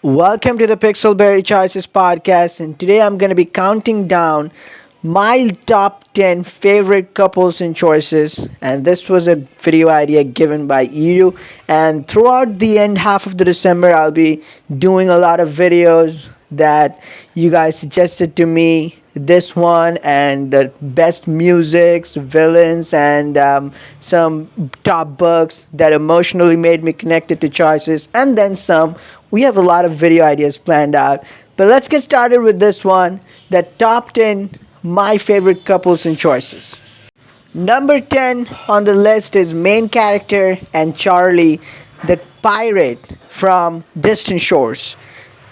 Welcome to the Pixelberry Choices podcast, and today I'm going to be counting down my top 10 favorite couples and choices. And this was a video idea given by you. And throughout the end half of the December, I'll be doing a lot of videos that you guys suggested to me. This one and the best musics, villains, and some top books that emotionally made me connected to choices, and then some. We have a lot of video ideas planned out, but let's get started with this one: the top 10 my favorite couples and choices. Number 10 on the list is main character and Charlie, the pirate from Distant Shores.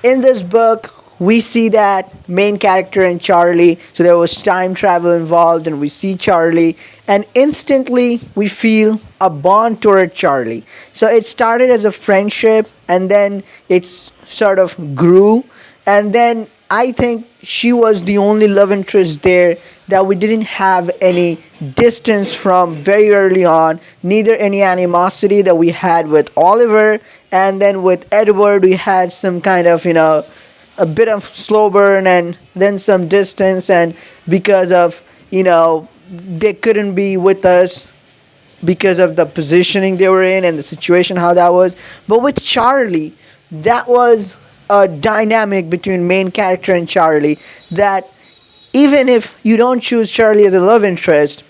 In this book, we see that main character and Charlie, so there was time travel involved, and we see Charlie, and instantly we feel a bond toward Charlie. So it started as a friendship, and then it sort of grew, and then I think she was the only love interest there that we didn't have any distance from very early on, neither any animosity that we had with Oliver, and then with Edward we had some kind of, a bit of slow burn and then some distance, and because of, they couldn't be with us because of the positioning they were in and the situation how that was. But with Charlie, that was a dynamic between main character and Charlie that even if you don't choose Charlie as a love interest,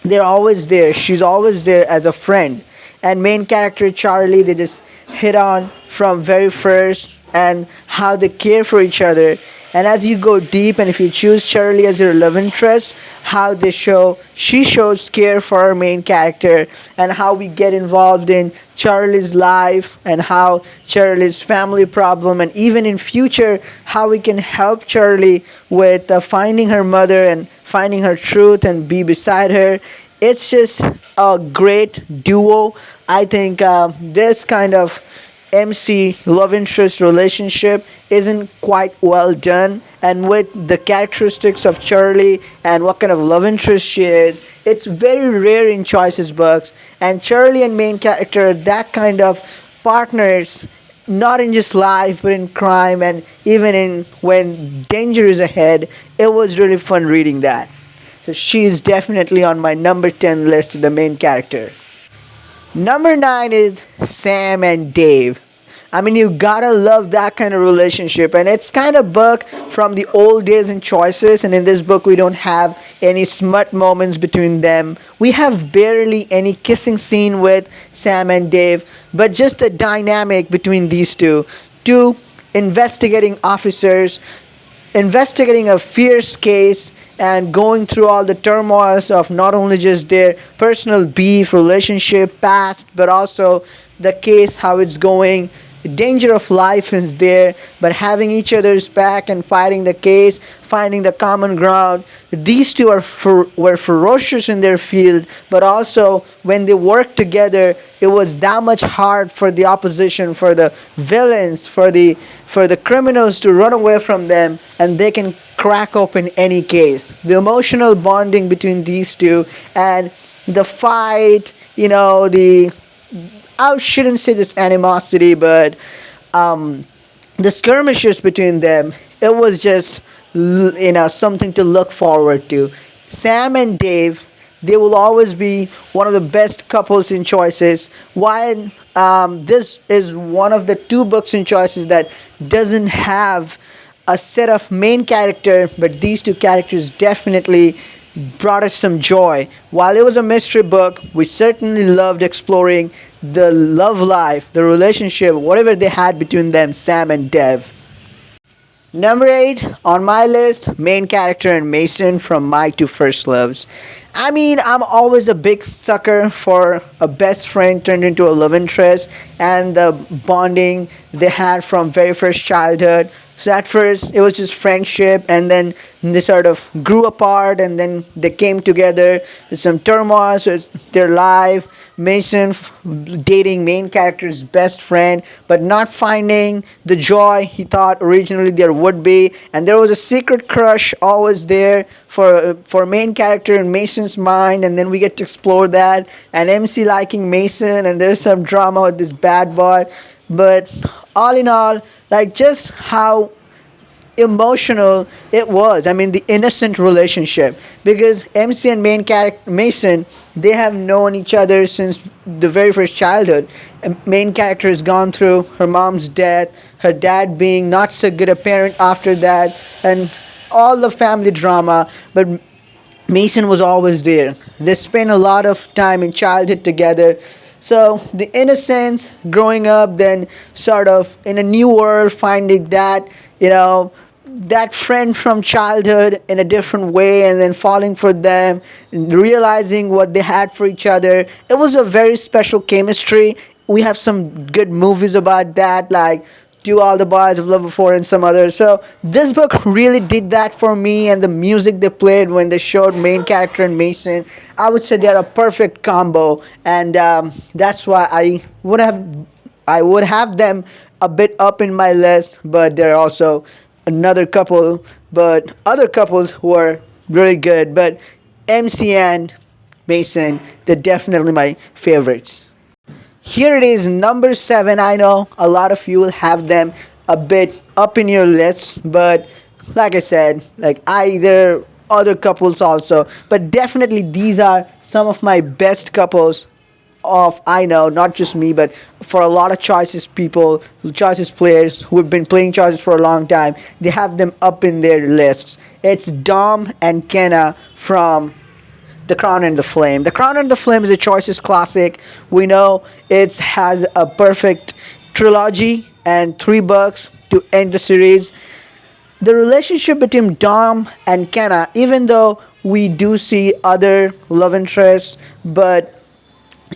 they're always there. She's always there as a friend. And main character Charlie, they just hit on from very first, and how they care for each other. And as you go deep, and if you choose Charlie as your love interest, how she shows care for our main character, and how we get involved in Charlie's life, and how Charlie's family problem, and even in future how we can help Charlie with finding her mother and finding her truth and be beside her. It's just a great duo. I think this kind of MC love interest relationship isn't quite well done, and with the characteristics of Charlie and what kind of love interest she is, it's very rare in Choices books. And Charlie and main character, that kind of partners, not in just life but in crime, and even in when danger is ahead. It was really fun reading that. So she is definitely on my number 10 list, the main character. Number 9 is Sam and Dave. I mean, you gotta love that kind of relationship, and it's kind of book from the old days in Choices. And in this book, we don't have any smut moments between them. We have barely any kissing scene with Sam and Dave, but just the dynamic between these two investigating officers, investigating a fierce case, and going through all the turmoils of not only just their personal beef, relationship, past, but also the case, how it's going. The danger of life is there, but having each other's back and fighting the case, finding the common ground. These two were ferocious in their field, but also when they worked together, it was that much hard for the opposition, for the villains, for the criminals to run away from them, and they can crack open any case. The emotional bonding between these two, and the fight, I shouldn't say this animosity, but the skirmishes between them, it was just something to look forward to. Sam and Dave, they will always be one of the best couples in Choices. While this is one of the two books in Choices that doesn't have a set of main character, but these two characters definitely brought us some joy. While it was a mystery book, we certainly loved exploring the love life, the relationship, whatever they had between them, Sam and Dev. Number 8 on my list, main character and Mason from My Two First Loves. I mean, I'm always a big sucker for a best friend turned into a love interest, and the bonding they had from very first childhood. So at first it was just friendship, and then they sort of grew apart, and then they came together. There's some turmoil with their life. Mason dating main character's best friend, but not finding the joy he thought originally there would be, and there was a secret crush always there for main character in Mason's mind, and then we get to explore that, and MC liking Mason, and there's some drama with this bad boy. but all in all, like just how emotional it was. I mean, the innocent relationship, because MC and main character Mason, they have known each other since the very first childhood. Main character has gone through her mom's death, her dad being not so good a parent after that, and all the family drama. But Mason was always there. They spent a lot of time in childhood together. So the innocence growing up, then sort of in a new world, finding that, that friend from childhood in a different way, and then falling for them, and realizing what they had for each other. It was a very special chemistry. We have some good movies about that, like To All the Boys I've Loved Before and some others. So this book really did that for me, and the music they played when they showed main character and Mason, I would say they're a perfect combo, and that's why I would have them a bit up in my list. But there are also another couple, but other couples who are really good. But MC and Mason, they're definitely my favorites. Here it is, number 7. I know a lot of you will have them a bit up in your list, but like I said, there are other couples also, but definitely these are some of my best couples of, I know, not just me, but for a lot of choices people, choices players who have been playing choices for a long time, they have them up in their lists. It's Dom and Kenna from the Crown and the Flame. The Crown and the Flame is a Choices classic. We know it has a perfect trilogy and 3 books to end the series. The relationship between Dom and Kenna, even though we do see other love interests, but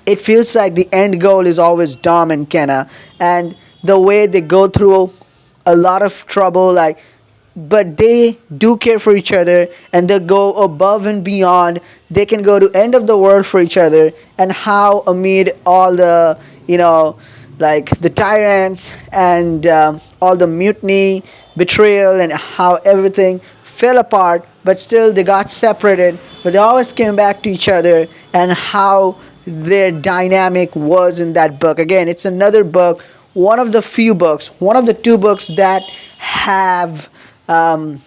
it feels like the end goal is always Dom and Kenna, and the way they go through a lot of trouble, but they do care for each other, and they go above and beyond. They can go to end of the world for each other, and how amid all the the tyrants and all the mutiny, betrayal, and how everything fell apart, but still they got separated, but they always came back to each other, and how their dynamic was in that book. Again, it's another book, one of the few books, one of the 2 books have um,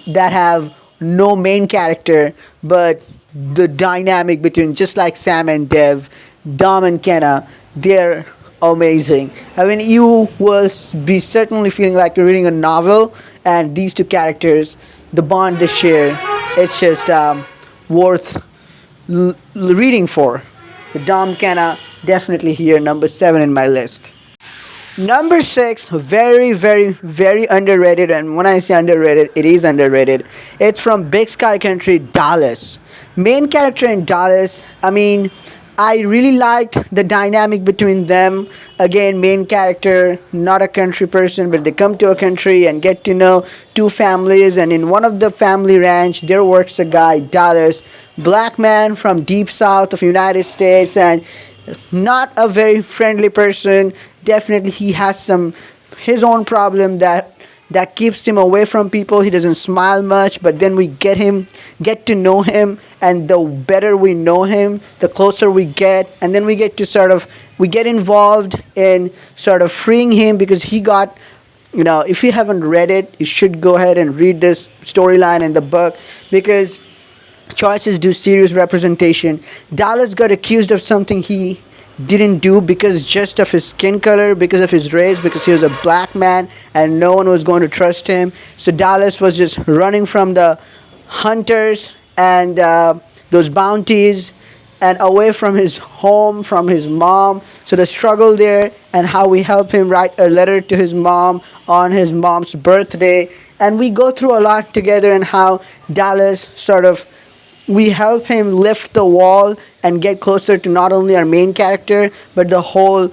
that have no main character, but the dynamic between, just like Sam and Dev, Dom and Kenna, they're amazing. I mean, you will be certainly feeling like you're reading a novel, and these 2 characters, the bond they share, it's just worth reading for. The Dom Kenna, definitely here, number 7 in my list. Number 6, very, very, very underrated, and when I say underrated, it is underrated. It's from Big Sky Country, Dallas. Main character in Dallas, I mean, I really liked the dynamic between them. Again, main character, not a country person, but they come to a country and get to know 2 families. And in one of the family ranch, there works a guy, Dallas, black man from deep south of United States, and not a very friendly person. Definitely, he has his own problem that keeps him away from people. He doesn't smile much, but then we get to know him, and the better we know him, the closer we get, and then we get involved in sort of freeing him, because he got, if you haven't read it, you should go ahead and read this storyline in the book, because choices do serious representation. Dallas got accused of something he didn't do, because just of his skin color, because of his race, because he was a black man and no one was going to trust him. So Dallas was just running from the hunters and those bounties, and away from his home, from his mom. So the struggle there, and how we help him write a letter to his mom on his mom's birthday, and we go through a lot together, and how Dallas we help him lift the wall and get closer to not only our main character, but the whole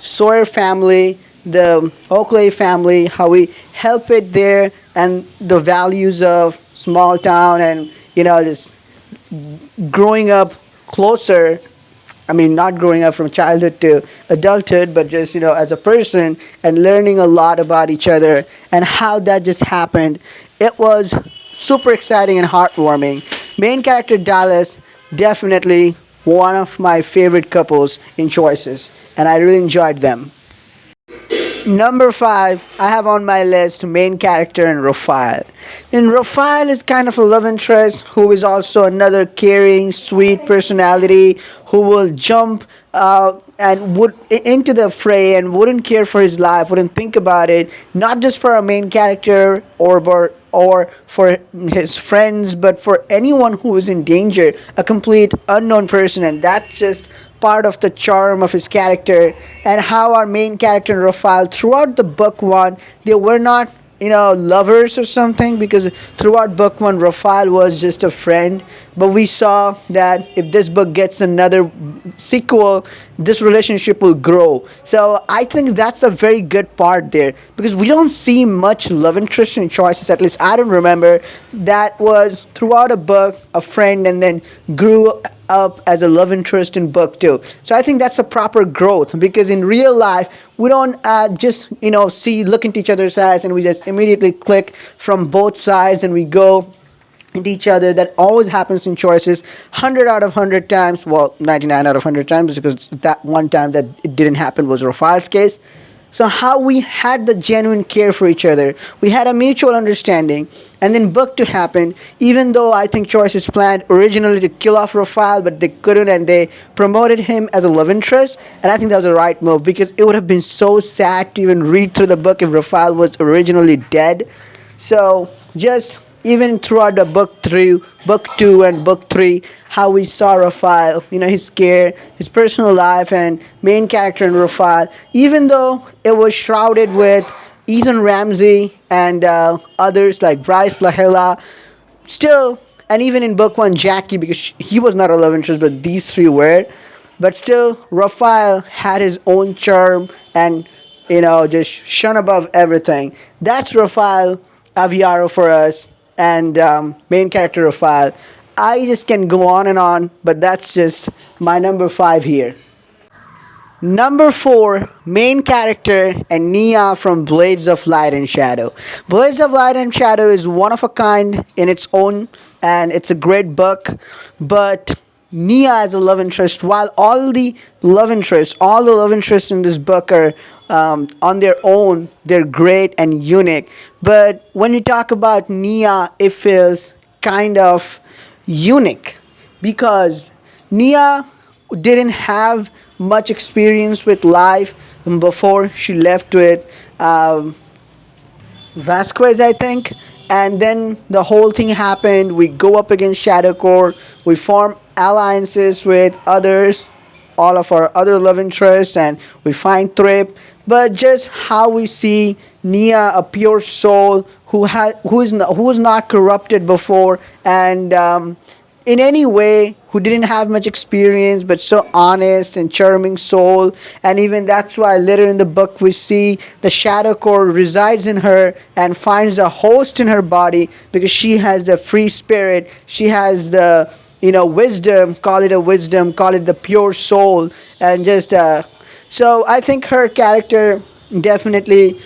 Sawyer family, the Oakley family, how we help it there, and the values of small town, and just growing up closer. I mean, not growing up from childhood to adulthood, but just as a person, and learning a lot about each other, and how that just happened. It was super exciting and heartwarming. Main character Dallas, definitely one of my favorite couples in Choices, and I really enjoyed them. Number five, I have on my list main character and Raphael. And Raphael is kind of a love interest who is also another caring, sweet personality who will jump and would into the fray and wouldn't care for his life, wouldn't think about it, not just for a main character or for his friends, but for anyone who is in danger, a complete unknown person, and that's just part of the charm of his character. And how our main character and Raphael throughout the book one, they were not lovers or something, because throughout book one Raphael was just a friend, but we saw that if this book gets another sequel, this relationship will grow. So I think that's a very good part there, because we don't see much love interest in choices, at least I don't remember. That was throughout a book a friend and then grew up as a love interest in book two. So I think that's a proper growth, because in real life we don't just see look into each other's eyes and we just immediately click from both sides and we go into each other. That always happens in choices 100 out of 100 times, well 99 out of 100 times, because that one time that it didn't happen was Raphael's case. So how we had the genuine care for each other, we had a mutual understanding, and then book two happened. Even though I think Choices planned originally to kill off Raphael, but they couldn't, and they promoted him as a love interest, and I think that was the right move, because it would have been so sad to even read through the book if Raphael was originally dead. So just even throughout the book two and book three, how we saw Raphael, his care, his personal life, and main character in Raphael, even though it was shrouded with Ethan Ramsey and others like Bryce Lahela, still, and even in book one, Jackie, because he was not a love interest, but these three were. But still, Raphael had his own charm and just shone above everything. That's Raphael Aviaro for us, and main character Raphael. I just can go on and on, but that's just my number five here. Number four, main character and Nia from Blades of Light and Shadow. Blades of Light and Shadow is one of a kind in its own, and it's a great book. But Nia as a love interest, while all the love interests in this book are on their own, they're great and unique. But when you talk about Nia, it feels kind of unique, because Nia didn't have much experience with life before she left with Vasquez, I think. And then the whole thing happened. We go up against Shadow Core. We form alliances with others, all of our other love interests, and we find Trip. But just how we see Nia, a pure soul who was not corrupted before, and in any way who didn't have much experience, but so honest and charming soul. And even that's why later in the book we see the shadow core resides in her and finds a host in her body, because she has the free spirit, she has the wisdom, call it a wisdom, call it the pure soul. And just so I think her character definitely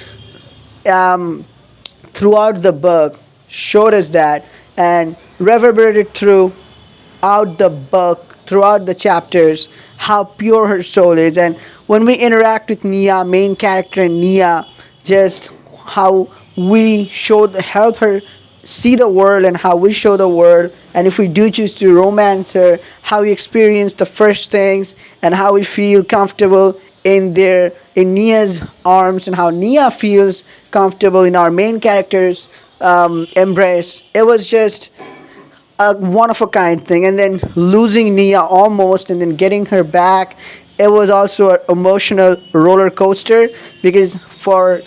throughout the book showed us that, and reverberated throughout the book, throughout the chapters, how pure her soul is. And when we interact with Nia, main character Nia, just how we help her see the world and how we show the world, and if we do choose to romance her, how we experience the first things and how we feel comfortable in Nia's arms, and how Nia feels comfortable in our main character's embrace. It was just a one of a kind thing. And then losing Nia almost and then getting her back, it was also an emotional roller coaster, because for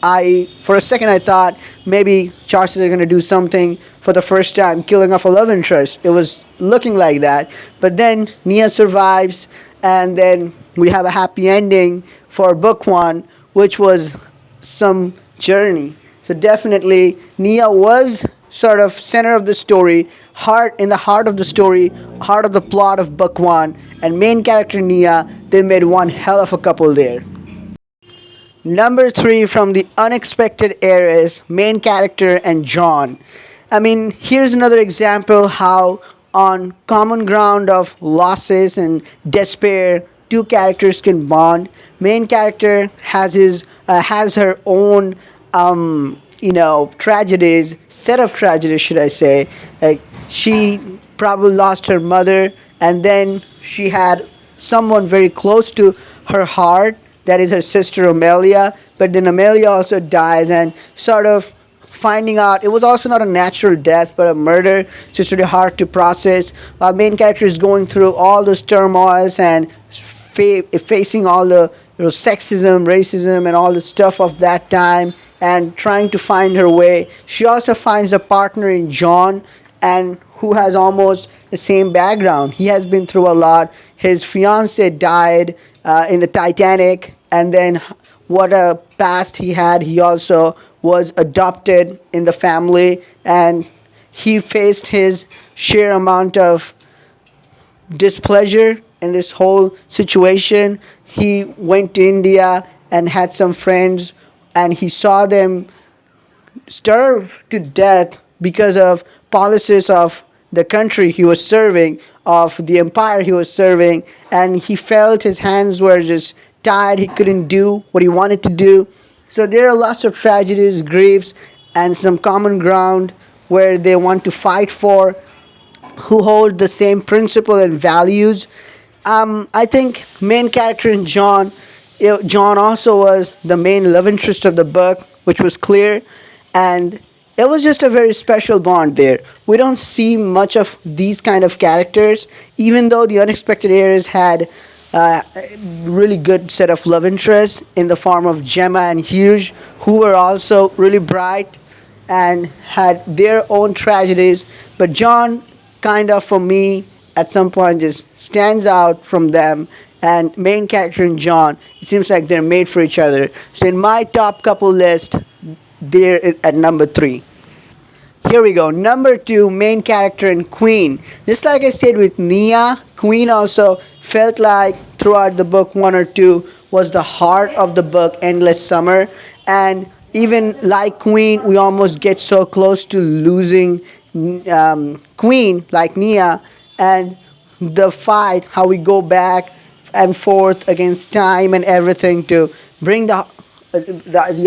a second I thought maybe Choices are gonna do something for the first time, killing off a love interest. It was looking like that, but then Nia survives, and then we have a happy ending for book one, which was some journey. So definitely Nia was sort of center of the story, heart of the story, heart of the plot of book one, and main character Nia. They made one hell of a couple there. Number three, from the unexpected eras, main character and John. I mean, here's another example how on common ground of losses and despair two characters can bond. Main character has her own tragedies, set of tragedies, should I say. Like, she probably lost her mother, and then she had someone very close to her heart, that is her sister Amelia. But then Amelia also dies, and sort of finding out it was also not a natural death but a murder. So it's really hard to process. Our main character is going through all those turmoils and facing all the sexism, racism, and all the stuff of that time, and trying to find her way. She also finds a partner in John, and who has almost the same background. He has been through a lot. His fiance died in the Titanic, and then what a past he had. He also was adopted in the family, and he faced his share amount of displeasure in this whole situation. He went to India and had some friends, and he saw them starve to death because of policies of the country he was serving, of the empire he was serving, and he felt his hands were just tied. He couldn't do what he wanted to do. So there are lots of tragedies, griefs, and some common ground where they want to fight for, who hold the same principle and values. I think main character in John, John also was the main love interest of the book, which was clear, and it was just a very special bond there. We don't see much of these kind of characters, even though the Unexpected Heirs had a really good set of love interests in the form of Gemma and Hughes, who were also really bright and had their own tragedies. But John, kind of for me, at some point just stands out from them. And main character and John, it seems like they're made for each other. So in my top couple list, they're at number 3. Here we go. Number 2, main character and Queen. Just like I said with Nia, Queen also felt like throughout the book 1 or 2 was the heart of the book, Endless Summer. And even like Queen, we almost get so close to losing Queen, like Nia, and the fight, how we go back and forth against time and everything to bring the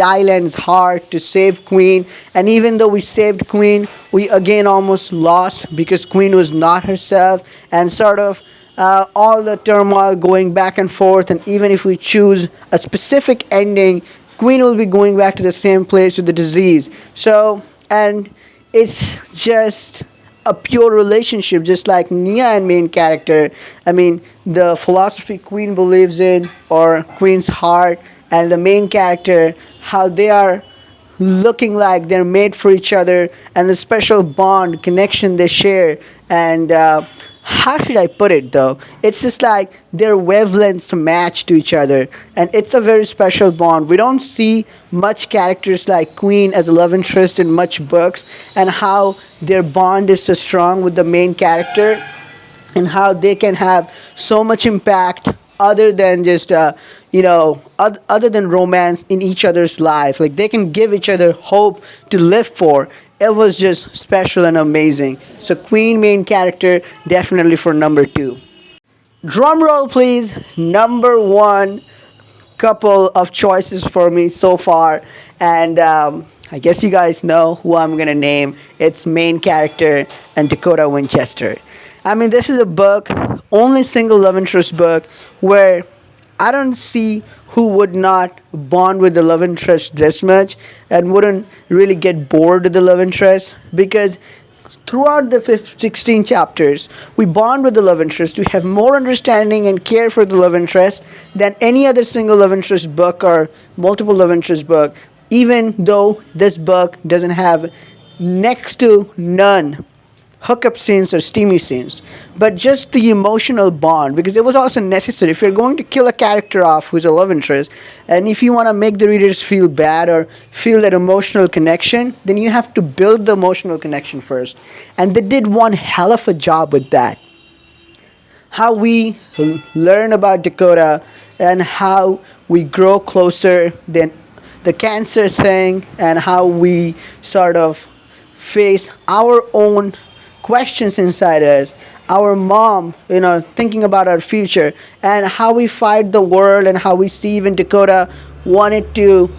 island's heart to save Queen. And even though we saved Queen, we again almost lost because Queen was not herself, and sort of all the turmoil going back and forth. And even if we choose a specific ending, Queen will be going back to the same place with the disease. So, and it's just a pure relationship, just like Nia and main character. I mean, the philosophy Queen believes in, or Queen's heart, and the main character, how they are looking like they're made for each other, and the special bond, connection they share. And how should I put it though? It's just like their wavelengths match to each other, and it's a very special bond. We don't see much characters like Queen as a love interest in much books, and how their bond is so strong with the main character, and how they can have so much impact other than just other than romance in each other's life. Like, they can give each other hope to live for. It was just special and amazing. So Queen, main character, definitely for number 2. Drum roll please. Number 1 couple of choices for me so far, and I guess you guys know who I'm gonna name. It's main character and Dakota Winchester. I mean, this is a book, only single love interest book, where I don't see who would not bond with the love interest this much and wouldn't really get bored with the love interest, because throughout the 16 chapters, we bond with the love interest. We have more understanding and care for the love interest than any other single love interest book or multiple love interest book, even though this book doesn't have next to none hookup scenes or steamy scenes, but just the emotional bond, because it was also necessary. If you're going to kill a character off who's a love interest, and if you want to make the readers feel bad or feel that emotional connection, then you have to build the emotional connection first. And they did one hell of a job with that. How we learn about Dakota and how we grow closer, than the cancer thing, and how we sort of face our own questions inside us. our mom, thinking about our future and how we fight the world, and how we see even Dakota wanted to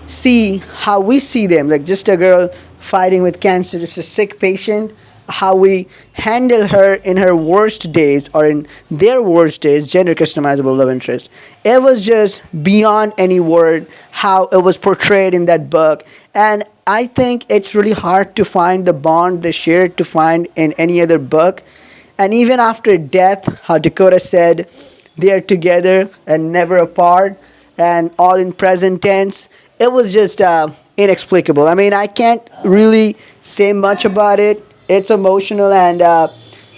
see how we see them, like just a girl fighting with cancer, just a sick patient, how we handle her in her worst days or in their worst days, gender customizable love interest. It was just beyond any word how it was portrayed in that book. And I think it's really hard to find the bond they shared to find in any other book. And even after death, how Dakota said they are together and never apart, and all in present tense. It was just inexplicable. I mean, I can't really say much about it. It's emotional and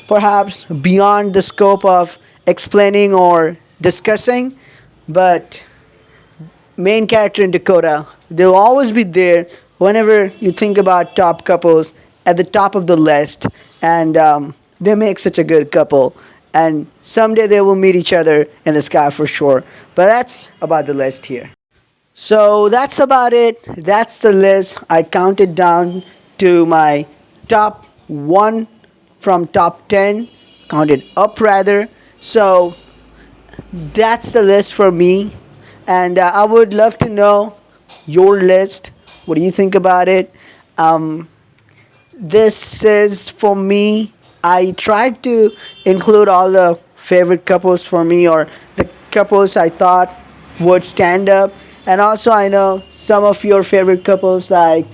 perhaps beyond the scope of explaining or discussing. But main character in Dakota, they'll always be there whenever you think about top couples at the top of the list, and they make such a good couple. And someday they will meet each other in the sky for sure. But that's about the list here. So that's about it. That's the list. I counted down to my top 1 from top 10, counted up rather. So that's the list for me. And I would love to know your list. What do you think about it? This is for me. I tried to include all the favorite couples for me, or the couples I thought would stand up. And also, I know some of your favorite couples, like,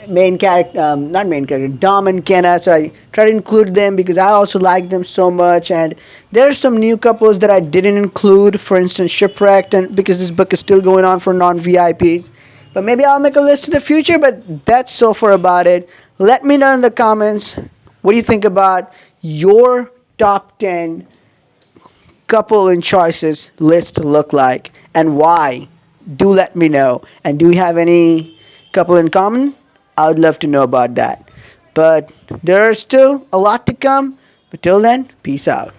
main character, not main character, Dom and Kenna. So I try to include them because I also like them so much. And there are some new couples that I didn't include, for instance, Shipwrecked, and because this book is still going on for non VIPs. But maybe I'll make a list in the future. But that's so far about it. Let me know in the comments, what do you think about your top 10 couple and choices list look like, and why? Do let me know. And do you have any couple in common? I would love to know about that. But there is still a lot to come. But till then, peace out.